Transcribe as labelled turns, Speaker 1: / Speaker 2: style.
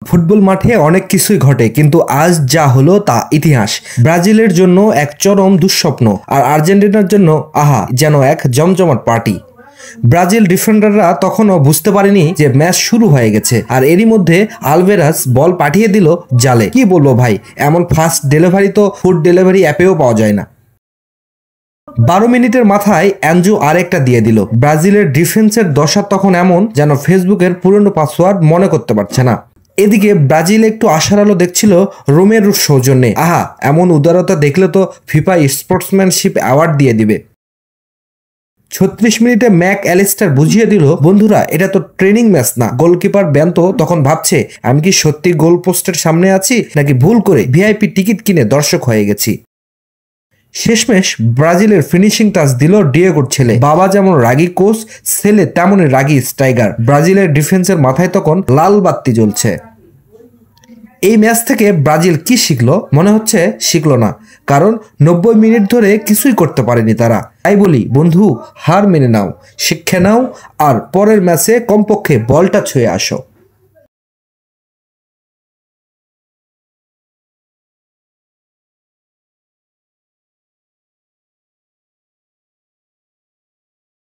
Speaker 1: Football মাঠে অনেক কিছুই ঘটে, কিন্তু আজ যা হলো তা ইতিহাস। ব্রাজিলের জন্য এক চরম দুঃস্বপ্ন, আর আর্জেন্টিনার জন্য আহা যেন এক জমজমাট পার্টি। ব্রাজিল ডিফেন্ডাররা তখনও বুঝতে পারেনি যে ম্যাচ শুরু হয়ে গেছে, আর এরই মধ্যে আলভেরাস বল পাঠিয়ে দিল জালে। কি বলবো ভাই, এমন ফাস্ট ডেলিভারি তো ফুড ডেলিভারি অ্যাপেও পাওয়া যায় না। 12 মিনিটের মাথায় অ্যাঞ্জু আরেকটা দিয়ে দিল। ব্রাজিলের ডিফেন্সের দশা তখন এমন যেন ফেসবুকের পুরনো পাসওয়ার্ড মনে করতে পারছে না। এদিকে ব্রাজিল একটু আশার আলো দেখছিল রোমেরোর সৌজন্যে। আহা, এমন উদারতা দেখলে তো ফিফা স্পোর্টসম্যানশিপ অ্যাওয়ার্ড দিয়ে দিবে। 36 মিনিটে ম্যাক অ্যালিস্টার বুঝিয়ে দিল, বন্ধুরা এটা তো ট্রেনিং ম্যাচ না। গোলকিপার বেন্তো তখন ভাবছে, আমি কি সত্যি গোল পোস্টের সামনে আছি, নাকি ভুল করে ভিআইপি টিকিট কিনে দর্শক হয়ে গেছি। শেষমেশ ব্রাজিলের ফিনিশিং টাচ দিল ডিয়েগোর ছেলে। বাবা যেমন রাগী কোচ, ছেলে তেমনই রাগী স্ট্রাইকার। ব্রাজিলের ডিফেন্সের মাথায় তখন লাল বাতি জ্বলছে। এই ম্যাচ থেকে ব্রাজিল কি শিখলো? মনে হচ্ছে শিখলো না, কারণ 90 মিনিট ধরে কিছুই করতে পারেনি তারা। তাই বলি বন্ধু, হার মেনে নাও, শিক্ষা নাও, আর পরের ম্যাচে কমপক্ষে বলটা ছুঁয়ে আসো।